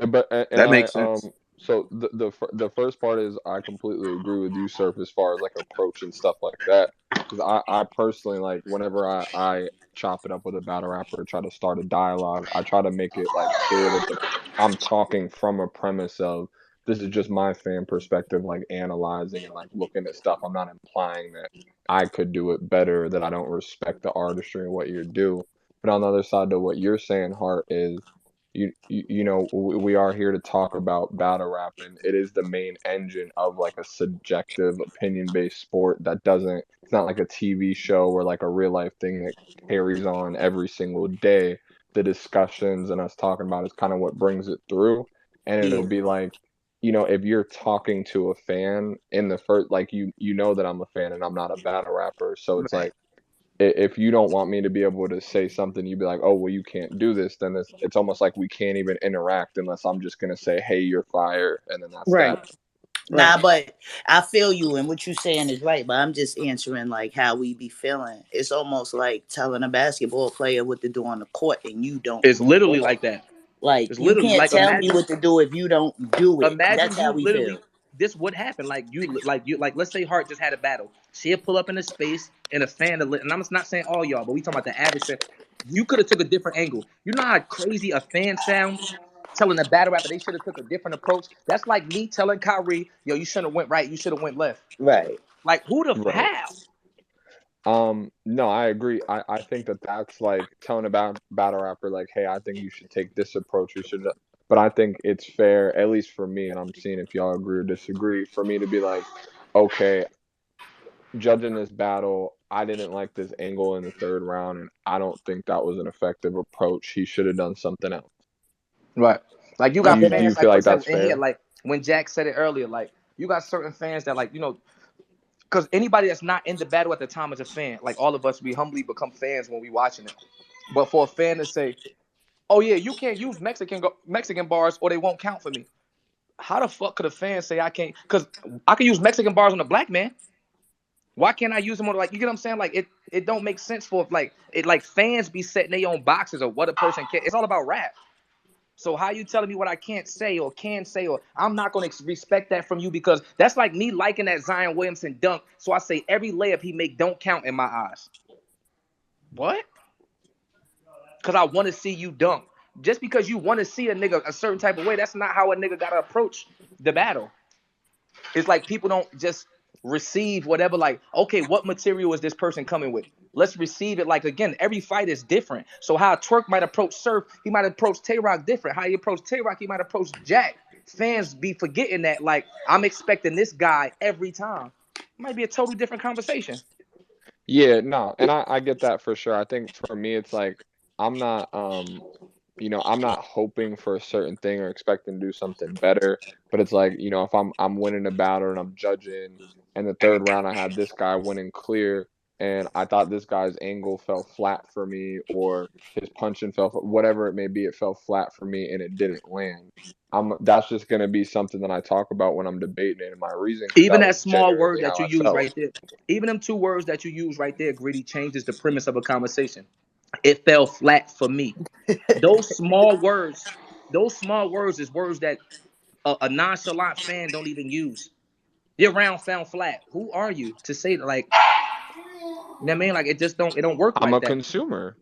And That I makes sense. so the first part is I completely agree with you, Surf, as far as like approach and stuff like that. Because I personally like whenever I chop it up with a battle rapper, try to start a dialogue, I try to make it like clear that I'm talking from a premise of this is just my fan perspective, like analyzing and like looking at stuff. I'm not implying that I could do it better, that I don't respect the artistry and what you do. But on the other side to what you're saying, Hart, is you know we are here to talk about battle rap, and it is the main engine of like a subjective opinion based sport that doesn't, it's not like a TV show or like a real life thing that carries on every single day. The discussions and us talking about is kind of what brings it through. And it'll Yeah. be like, you know, if you're talking to a fan in the first, like you know that I'm a fan and I'm not a battle rapper, so it's Right. like if you don't want me to be able to say something, you'd be like, oh, well, you can't do this. Then it's almost like we can't even interact unless I'm just going to say, hey, you're fired. And then that's Right. that. Right. Nah, but I feel you, and what you saying is right. But I'm just answering like how we be feeling. It's almost like telling a basketball player what to do on the court, and you don't It's do literally it. like that. Like It's you literally can't like tell me what to do if you don't do it. imagine That's how you we literally feel. this would happen. Like let's say Hart just had a battle. She'll pull up in a space and a fan and I'm not saying all y'all, but we talking about the average fan. You could have took a different angle. You know how crazy a fan sounds? Telling a battle rapper they should have took a different approach. That's like me telling Kyrie, yo, you should have went right, you should have went left. Right. Like who the Right. how? No, I agree. I think that that's like telling about battle rapper, like, hey, I think you should take this approach. You should, but I think it's fair, at least for me, and I'm seeing if y'all agree or disagree, for me to be like, okay, judging this battle, I didn't like this angle in the third round, and I don't think that was an effective approach. He should have done something else. Right. Like you Do got you Okay. do you fans feel like for like that's example in here, fair? like when Jack said it earlier, like you got certain fans that like, because anybody that's not in the battle at the time is a fan. Like all of us, we humbly become fans when we watching it. But for a fan to say, "Oh yeah, you can't use Mexican bars or they won't count for me," how the fuck could a fan say I can't? Because I can use Mexican bars on a black man. Why can't I use them on like you get what I'm saying? Like it don't make sense for like it like fans be setting their own boxes of what a person can. It's all about rap. So how you telling me what I can't say or can say or I'm not gonna respect that from you because that's like me liking that Zion Williamson dunk. So I say every layup he make don't count in my eyes. What? Because I want to see you dunk. Just because you want to see a nigga a certain type of way, that's not how a nigga gotta approach the battle. It's like people don't just receive whatever, like, okay, what material is this person coming with? Let's receive it. Like, again, every fight is different. So, how Twerk might approach Surf, he might approach Tay Rock different. How he approach Tay Rock, he might approach Jack. Fans be forgetting that, like, I'm expecting this guy every time. It might be a totally different conversation. Yeah, no, and I get that for sure. I think for me, it's like I'm not you know, I'm not hoping for a certain thing or expecting to do something better. But it's like, you know, if I'm winning a battle and I'm judging, and the third round I had this guy winning clear, and I thought this guy's angle fell flat for me, or his punching whatever it may be, it fell flat for me and it didn't land. That's just gonna be something that I talk about when I'm debating it, and my reason, because Even that that was small word genuinely that how you I use felt. right there, even them two words that you use right there, Gritty, changes the premise of a conversation. It fell flat for me. Those small words, those small words is words that a nonchalant fan don't even use. Your round found flat. Who are you to say that? Like, you know what I mean? Like, it don't work I'm like a that. consumer.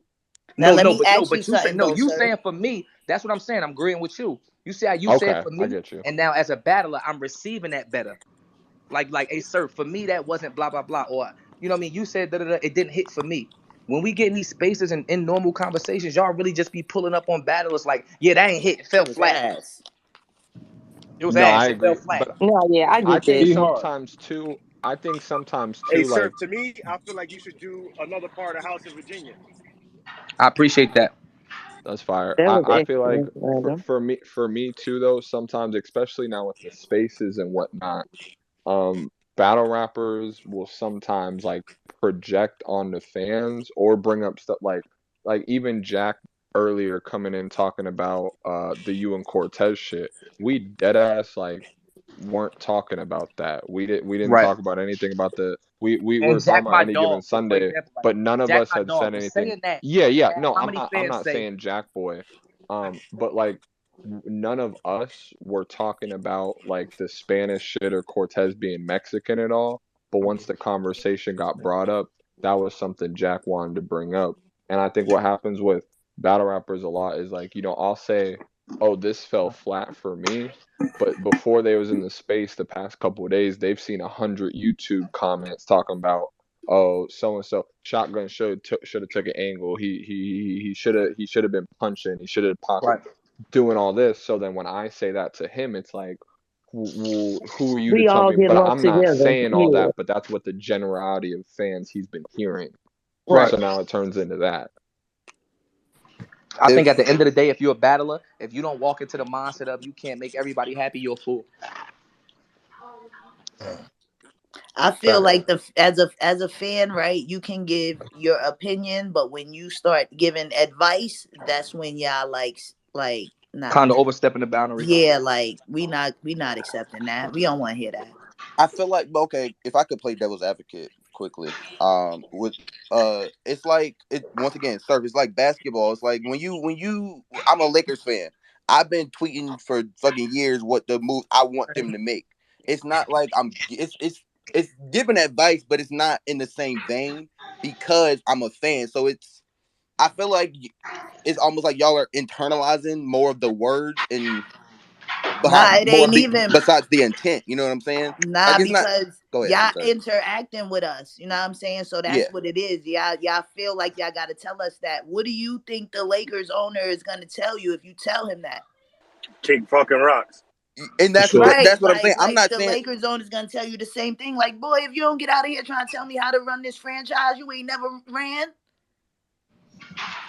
Now No, let no, me but no, ask you but you say something no. though, You sir. saying for me? That's what I'm saying. I'm agreeing with you. You say how you say it Okay, for I me, get you. and now as a battler, I'm receiving that better. Like, hey, sir, for me that wasn't blah blah blah, or you know what I mean? You said da da da. It didn't hit for me. When we get in these spaces and in normal conversations, y'all really just be pulling up on battlers like, yeah, that ain't hit. It It fell was flat. ass. It was No, ass. I It fell agree, flat. but No, yeah, I I get think that. EHart. sometimes too. I think sometimes Hey, too, Surf, like to me, I feel like you should do another part of House in Virginia. I appreciate that. that's fire. That was I feel like excellent, Random. for me too though, sometimes especially now with the spaces and whatnot, battle rappers will sometimes like project on the fans or bring up stuff like even Jack earlier coming in talking about the you and Cortez shit. We dead ass like weren't talking about that. We didn't Right. talk about anything about we And were talking Jack, about my any given dog. So for Sunday, example, like but none of Jack, us my had said dog. But anything. saying that, Yeah, yeah. No, how I'm many not I'm fans not say saying Jack Boy. But like none of us were talking about like the Spanish shit or Cortez being Mexican at all. But once the conversation got brought up, that was something Jack wanted to bring up. And I think what happens with battle rappers a lot is like, I'll say, oh, this fell flat for me. But before they was in the space the past couple of days, they've seen 100 YouTube comments talking about, oh, so and so shotgun should have took an angle. He should have been punching. He should have pocket Right. doing all this. So then when I say that to him, it's like, who are you to We tell all me? get But lumped I'm not together. saying all Yeah. that, but that's what the generality of fans he's been hearing. Right. So now it turns into that. I think at the end of the day, if you're a battler, if you don't walk into the mindset of you can't make everybody happy, you're a fool. I feel Fact. like as a fan, right? You can give your opinion, but when you start giving advice, that's when y'all like nah. Kind of overstepping the boundary. Yeah, like we not accepting that. We don't want to hear that. I feel like, okay, if I could play devil's advocate quickly, with it's like it once again, Surf. It's like basketball. It's like when you, I'm a Lakers fan. I've been tweeting for fucking years what the move I want them to make. It's not like it's giving advice, but it's not in the same vein because I'm a fan. So I feel like it's almost like y'all are internalizing more of the words and Nah, behind it ain't even. besides the intent. You know what I'm saying? Nah, Like it's not. because Go ahead. I'm y'all sorry. interacting with us. You know what I'm saying? So Yeah, that's what it is. Y'all feel like y'all got to tell us that. What do you think the Lakers owner is going to tell you if you tell him that? Kick fucking rocks. and For sure. that's what I'm Like saying. I'm not the saying. Lakers owner is going to tell you the same thing. Like, boy, if you don't get out of here trying to tell me how to run this franchise, you ain't never ran.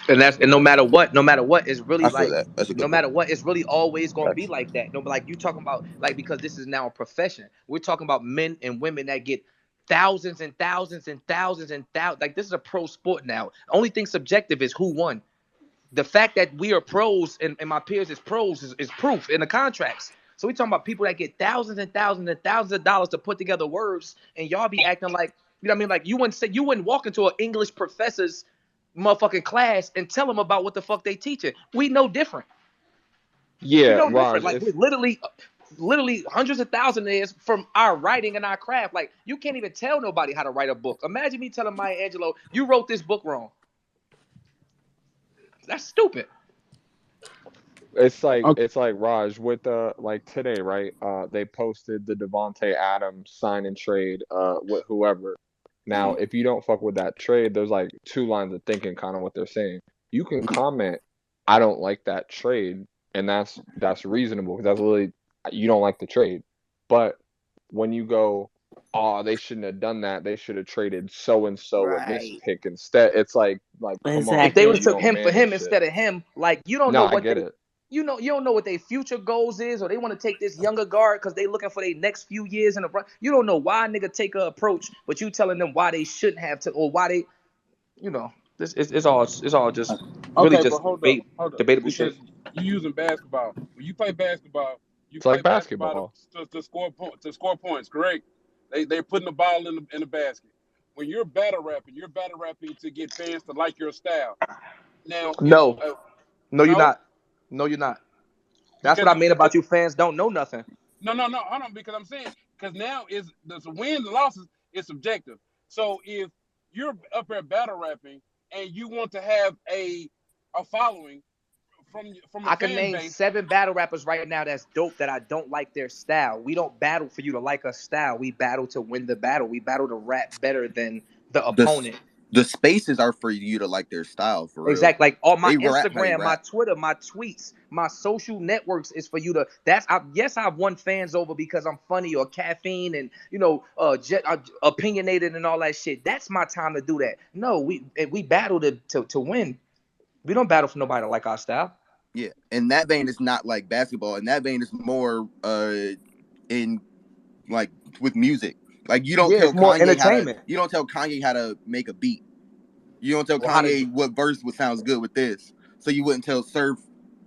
And no matter what, it's really I feel like, that. That's a no good point. matter what, it's really always gonna be Facts. like that. No, but like you talking about, like, because this is now a profession. We're talking about men and women that get thousands and thousands and thousands and thousands. Like, this is a pro sport now. Only thing subjective is who won. The fact that we are pros and my peers is pros is proof in the contracts. So we talking about people that get thousands and thousands and thousands of dollars to put together words, and y'all be acting like, you know what I mean? Like, you wouldn't walk into an English professor's motherfucking class and tell them about what the fuck they teaching. We know different. We Yeah, know different. Raj, Like, we literally hundreds of thousands is from our writing and our craft. Like, you can't even tell nobody how to write a book. Imagine me telling Maya Angelou, you wrote this book wrong. That's stupid. it's like Okay. it's like Raj with like today, right? They posted the Devonte Adams sign and trade with whoever. Now, if you don't fuck with that trade, there's like two lines of thinking, kind of what they're saying. You can comment, I don't like that trade, and that's reasonable because that's really, you don't like the trade. But when you go, oh, they shouldn't have done that. They should have traded so and so in this Right. pick instead. It's like come on, If they Exactly. would man, have you took don't him for manage him shit. instead of him, like, you don't No, know I what get they, it. you don't know what their future goals is, or they want to take this younger guard because they looking for their next few years in the run. You don't know why a nigga take a approach, but you telling them why they shouldn't have to, or why they, you know, this it's all just really Okay, but just hold up, debatable shit. because you using basketball. When you play basketball, you It's like play basketball basketball. to score points. Correct? They're putting the ball in the basket. When you're battle rapping to get fans to like your style. Now, if No, no, you're no, not. No, you're not. That's what because I mean about you fans don't know nothing. no, hold on, because I'm saying, because now is the wins and losses is subjective. So if you're up there battle rapping and you want to have a following from a I can fan name base. 7 battle rappers right now that's dope that I don't like their style. We don't battle for you to like us style. We battle to win the battle. We battle to rap better than the The opponent. the spaces are for you to like their style for real. Exactly. Like, all my They rap how they Instagram, my rap. Twitter, my tweets, my social networks is for you to. Yes, I've won fans over because I'm funny or caffeine and opinionated and all that shit. That's my time to do that. No, we battle to win. We don't battle for nobody to like our style. Yeah, and that vein is not like basketball. And that vein is more in like with music. Like Yeah, it's more entertainment. you don't tell Kanye how to make a beat. You don't tell Or how to Kanye what verse would sounds good with this. So you wouldn't tell Surf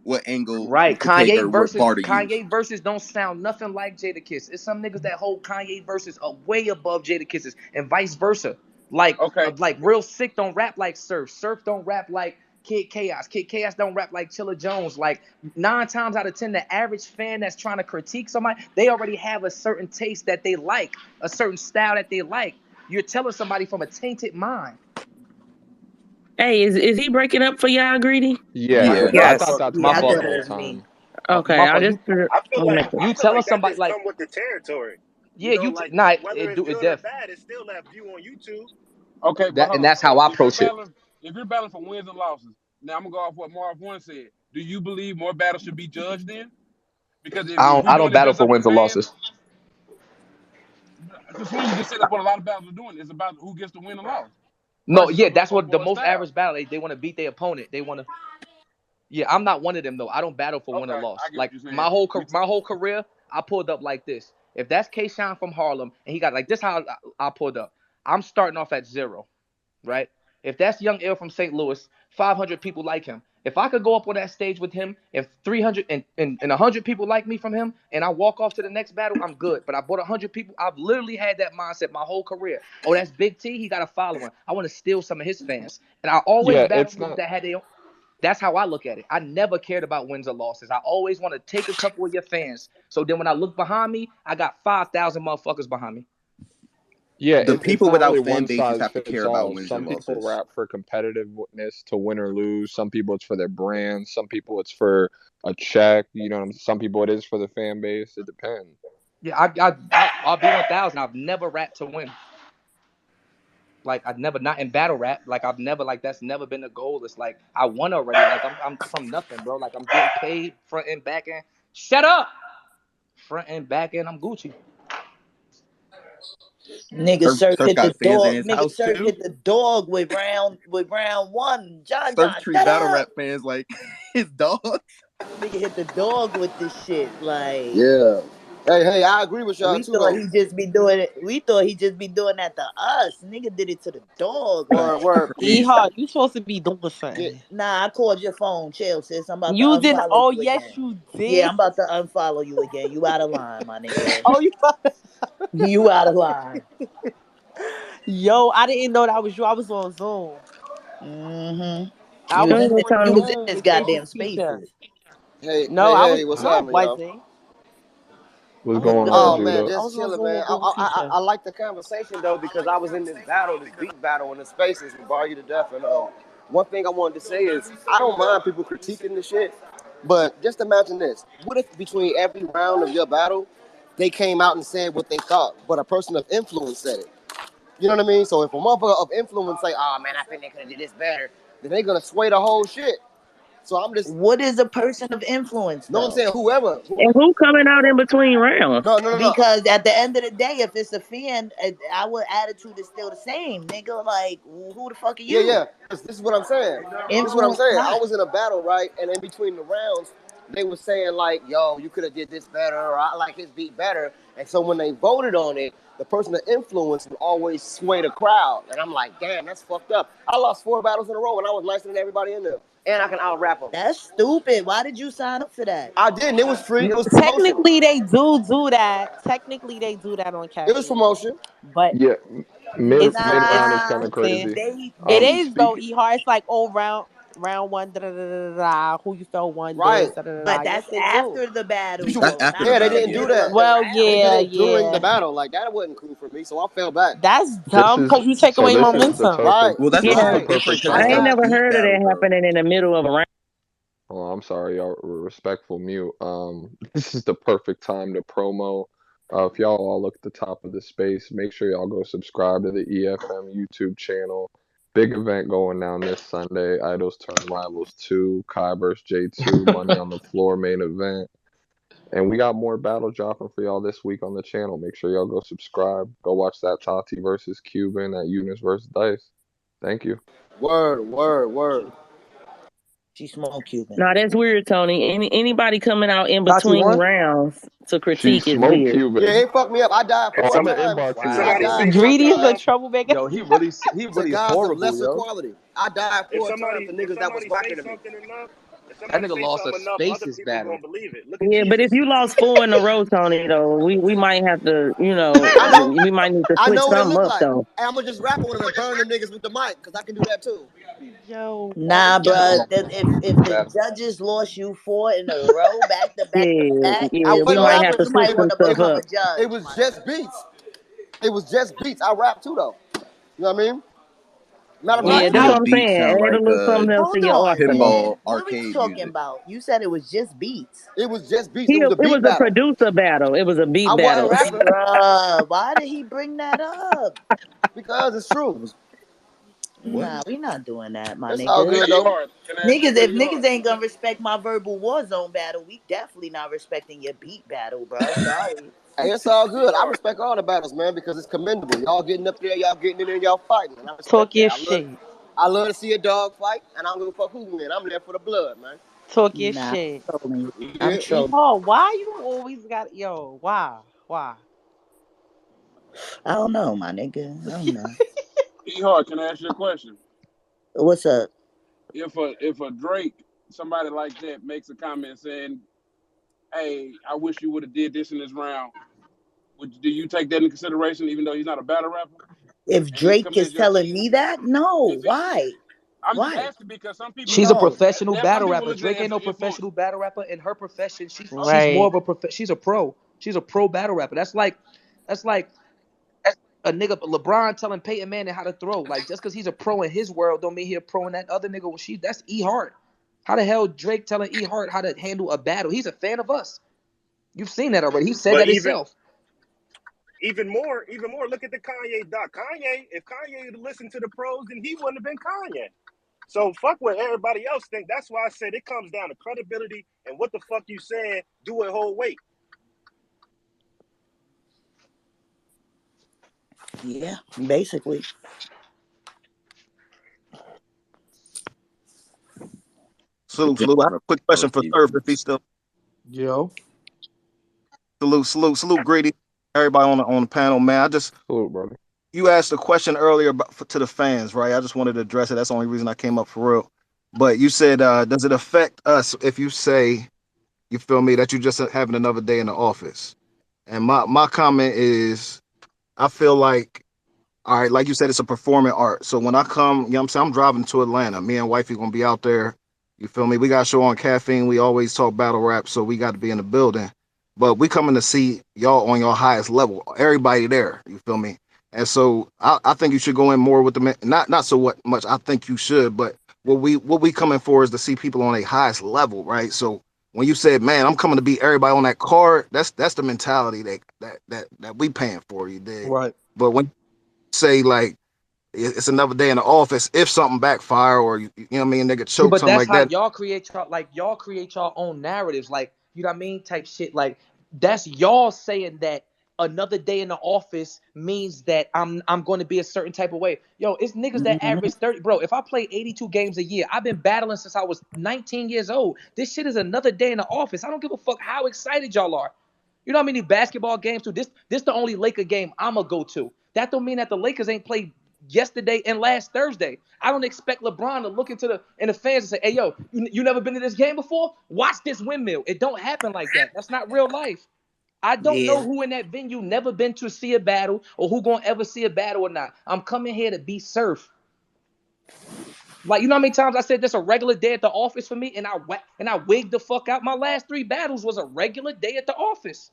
what angle Right, to take or Kanye what verses bar to use. Kanye verses don't sound nothing like Jadakiss. It's some niggas that hold Kanye verses way above Jadakiss's, and vice versa. Like Okay, Real Sick don't rap like Surf. Surf don't rap like Kid Chaos. Kid Chaos don't rap like Chilla Jones. Like 9 times out of 10, the average fan that's trying to critique somebody, they already have a certain taste that they like, a certain style that they like. You're telling somebody from a tainted mind. Hey, is he breaking up for y'all, Greedy? Yeah, Yeah. I Yes. thought that's My me I the fault. thought it whole was me. time. Okay, My I fault. just I feel want to like make sure. You I feel telling like that somebody just like, come with the territory. yeah, Like nah, whether it it's do it good or def. bad, it's still that view on YouTube. Okay, but That hold and on. that's So how I approach it. if you're battling for wins and losses, now I'm gonna go off what Marv One said. Do you believe more battles should be judged then? Because if we're I don't doing it battle just for up to wins or fans, losses. because you just said that's what a lot of battles are doing. It's about who gets to win and loss No, versus yeah, something that's what the for a most style. average battle. They want to beat their opponent. They want to. Yeah, I'm not one of them though. I don't battle for win or Okay, I loss. get what Like you're saying. my whole career, I pulled up like this. If that's K Shine from Harlem and he got like this, how I pulled up. I'm starting off at 0, right? If that's Young L from St. Louis, 500 people like him. If I could go up on that stage with him and 300 and 100 people like me from him, and I walk off to the next battle, I'm good. But I bought 100 people. I've literally had that mindset my whole career. Oh, that's Big T. He got a following. I want to steal some of his fans, and I always Yeah, battle it's niggas not. that had their. That's how I look at it. I never cared about wins or losses. I always want to take a couple of your fans. So then when I look behind me, I got 5,000 motherfuckers behind me. Yeah, The it's people not without really fan one bases size have to fits care about all. wins and Some people losses. rap for competitiveness to win or lose. Some people it's for their brand. Some people it's for a check. You know, some people it is for the fan base. It depends. Yeah, I'll be 1,000. I've never rapped to win. Like I've never not in battle rap. Like I've never like that's never been the goal. It's like I won already. Like I'm from nothing, bro. Like I'm getting paid front and back end. Shut up. Front and back end. I'm Gucci. Nigga Surf Surf hit the got fans in dog. his Nigga house Surf too. hit the dog with round 1. John Surf John, treat shut battle up. rap fans like his dog. Nigga hit the dog with this shit. Like Yeah. Hey, I agree with y'all we too thought though. he just be doing it. We thought he just be doing that to us. Nigga did it to the dog. Like Word. Crazy. EHart, you supposed to be doing Yeah. something. nah, I called your phone. Chill, sis. I'm about to You didn't. unfollow Oh you yes, again. you Yeah, did. I'm about to unfollow you again. You out of line, my nigga. Oh, you. You out of line. Yo, I didn't know that was you. I was on Zoom. Mm-hmm. I You Go was was in ahead, this, on you Tony. was in Zoom this with Jason goddamn Speaker. spaces. No, I was. What's No, I happening, y'all? wasn't. What's I was going on, Oh on. man, Judah? I just was on chilling, Zoom man. with Google Teacher. I like the conversation though because I was in this battle, this beat battle in the spaces with Bar You to Death, and one thing I wanted to say is I don't mind people critiquing the shit, but just imagine this: what if between every round of your battle, they came out and said what they thought, but a person of influence said it? You know what I mean? So if a motherfucker of influence say, "Oh man, I think they could have did this better," then they gonna sway the whole shit. So I'm just What is a person of influence no I'm though? saying whoever. And who coming out in between rounds? No. Because at the end of the day, if it's a fan, our attitude is still the same, nigga. Like, who the fuck are you? Yeah. This is what I'm saying. Influence or I not? was in a battle, right? And in between the rounds, they were saying like, "Yo, you could have did this better," or "I like his beat better." And so when they voted on it, the person of influence would always sway the crowd. And I'm like, "Damn, that's fucked up." I lost 4 battles in a row, and I was nicer than everybody in there, and I can out rap them. That's stupid. Why did you sign up for that? I didn't. It was free. It was promotion. Technically, they do that. Technically, they do that on It was Cash App. promotion. But Yeah, mid it's round is kind Nah, of something. crazy. they It they is though. Speak. EHart. It's like round one. Da, da, da, da, da, who you felt won this. Right. Da, da, da, da. but Yes, that's they do. after the battle That's though, after the not Yeah, they in battle, the didn't yeah. do middle that. of the Well, They did yeah, round. it during the yeah. battle. Like that wasn't cool for me, so I fell back. That's This dumb is because you take so. away This is the momentum. Right. perfect. Well, that's This a is the little Right. different perfect because I that's ain't not a time. never beat heard of battle that though. happening in the middle of a round. Oh, I'm sorry, y'all. Respectful mute. This is the perfect time to promo. If y'all all look at the top of the space, make sure y'all go subscribe to the EFM YouTube channel. Big event going down this Sunday. Idols Turn Rivals 2, Kai vs. J2, Money on the Floor main event. And we got more battle dropping for y'all this week on the channel. Make sure y'all go subscribe. Go watch that Tati versus Cuban, that Eunice versus Dice. Thank you. Word. She smoked Cuban. No, that's weird, Tony. Anybody coming out in Tati between won. rounds to She critique is smoked weird. Yeah, Cuban. it fucked me up. I died Oh, 4 I'm gonna times. inbox And you I that. Somebody died say four Greedy something is a times troublemaker. Yo, he to really guys of horrible, lesser yo. quality. I died 4 times to if niggas that was somebody say rocking to me. something enough, if That somebody nigga say lost a something enough, other spaces people battle. gonna believe it. Look at Yeah, but if Jesus. you lost 4 in a row, Tony, though, we might have to, I know. we might need to I switch know what it something looked up, like. though. And I'm gonna just rap on it and burn them niggas with the mic, because I can do that too. Yo, Nah, bro. Hold on. If the That judges lost you 4 in a row, back to back to Yeah, back, I yeah, we But wouldn't no, might rap have it. to you switch might it, some want to stuff become up. a judge, it was my just nigga. beats. It was just beats. I rap too though. You know what I mean? Matter of What? Yeah, fact, that's Just what I'm What? beat saying. sound Add a like little something else to Hold your on, arsenal. pinball then. What are you arcade talking music. about? You said it was just beats. it was just beats. He, It was a it beat was a battle. producer battle. It was a I beat wasn't battle. rapping Bruh, why did he bring that up? because it's true. What? Nah, we not doing that, my It's all nigga. Hey, good though. EHart, can I ask you a Niggas, if question, niggas EHart? ain't gonna respect my verbal war zone battle, we definitely not respecting your beat battle, bro. Sorry. Hey, it's all good. I EHart. respect all the battles, man, because it's commendable. Y'all getting up there, y'all getting in there, y'all fighting, and I Talk respect your that. shit. I love to see a dog fight, and I don't give a fuck who win. I'm there for the blood, man. Talk your Nah, shit. trolling. I'm Yeah. trolling. Oh, why you always got yo? Why? Why? I don't know, my nigga. I don't know. EHart, can I ask you a question? What's up? If a Drake, somebody like that, makes a comment saying, "Hey, I wish you would have did this in this round," do you take that into consideration, even though he's not a battle rapper If and he's Drake coming is as your telling team? me that, no. If he, Why? I'm just Why? asking because some people She's a No. professional have some battle people rapper. look at Drake it ain't as an no influence. professional battle rapper. In her profession, she's more Right. of a she's a pro. She's a pro battle rapper. That's like a nigga LeBron telling Peyton Manning how to throw. Like just because he's a pro in his world, don't mean he a pro in that other nigga. Well, that's E Hart. How the hell Drake telling E Hart how to handle a battle? He's a fan of us. You've seen that already. He said But that himself. even more, look at the Kanye doc. Kanye, if Kanye had listened to the pros, then he wouldn't have been Kanye. So fuck what everybody else think. That's why I said it comes down to credibility and what the fuck you saying. Do it whole weight. Yeah, basically. Salute. I have a quick question for Surf if he's still. Yo. Salute. Greedy. Everybody on the panel, man. salute, brother. You asked a question earlier to the fans, right? I just wanted to address it. That's the only reason I came up for real. But you said, does it affect us if you say, you feel me, that you just having another day in the office? And my comment is, I feel like, all right, like you said, it's a performing art. So when I come, you know what I'm saying, I'm driving to Atlanta. Me and wifey gonna be out there. You feel me? We got a show on Caffeine. We always talk battle rap, so we got to be in the building. But we coming to see y'all on your highest level. Everybody there. You feel me? And so I think you should go in more with the not so what much I think you should, but what we coming for is to see people on a highest level, right? So when you said, man, I'm coming to beat everybody on that card, that's the mentality that we paying for, you dig? Right. But when say like it's another day in the office if something backfire or you know what I mean, they could See, choke but something that's like how that. y'all create y'all own narratives, like you know what I mean, type shit. Like that's y'all saying that another day in the office means that I'm going to be a certain type of way. Yo, it's niggas that Hmm. average 30, bro. If I play 82 games a year, I've been battling since I was 19 years old. This shit is another day in the office. I don't give a fuck how excited y'all are. You know how many basketball games too? This the only Laker game I'ma go to. That don't mean that the Lakers ain't played yesterday and last Thursday. I don't expect LeBron to look into the fans and say, "Hey, yo, you never been to this game before? Watch this windmill." It don't happen like that. That's not real life. I don't know Yeah. who in that venue never been to see a battle or who gonna ever see a battle or not. I'm coming here to be Surf. Like you know how many times I said this a regular day at the office for me, and I wigged the fuck out. My last 3 battles was a regular day at the office.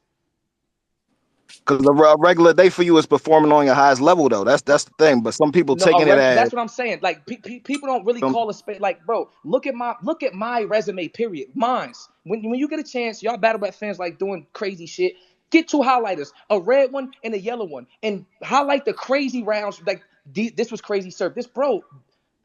Because a regular day for you is performing on your highest level, though. That's the thing. But some people No, taking it as that's what I'm saying. Like people don't really call a spade. Like, bro, look at my resume. Period. Mine's. When you get a chance, y'all battle rap fans like doing crazy shit. Get 2 highlighters, a red one and a yellow one, and highlight the crazy rounds. Like this was crazy, sir. This bro,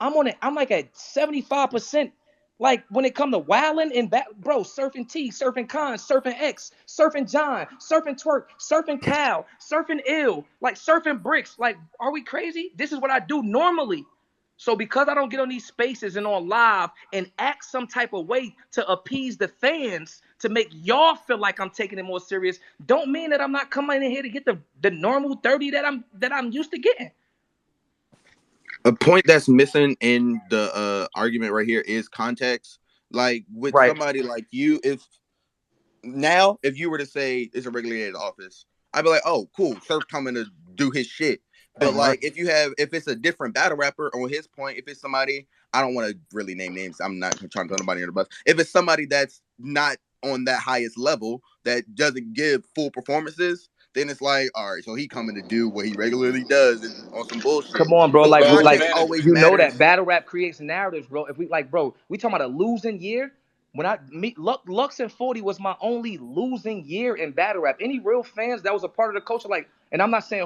I'm on it. I'm like at 75%. Like when it come to wilding and bro, surfing T, surfing Con, surfing X, surfing John, surfing Twerk, surfing Cal, surfing Ill, like surfing bricks. Like, are we crazy? This is what I do normally. So because I don't get on these spaces and on live and act some type of way to appease the fans to make y'all feel like I'm taking it more serious, don't mean that I'm not coming in here to get the normal 30 that I'm used to getting. A point that's missing in the argument right here is context. Like with Right. somebody like you, if you were to say it's a regular day at the office, I'd be like, oh, cool, Surf coming to do his shit. But like, Right. if it's a different battle rapper, or his point, if it's somebody I don't want to really name names. I'm not trying to throw nobody under the bus. If it's somebody that's not on that highest level that doesn't give full performances, then it's like, all right, so he coming to do what he regularly does and on some bullshit. Come on, bro. So Like, Well, context vanity. always you know matters. that battle rap creates narratives, bro. If we like, bro, we talking about a losing year. When I meet Lux and 40 was my only losing year in battle rap. Any real fans that was a part of the culture, like, and I'm not saying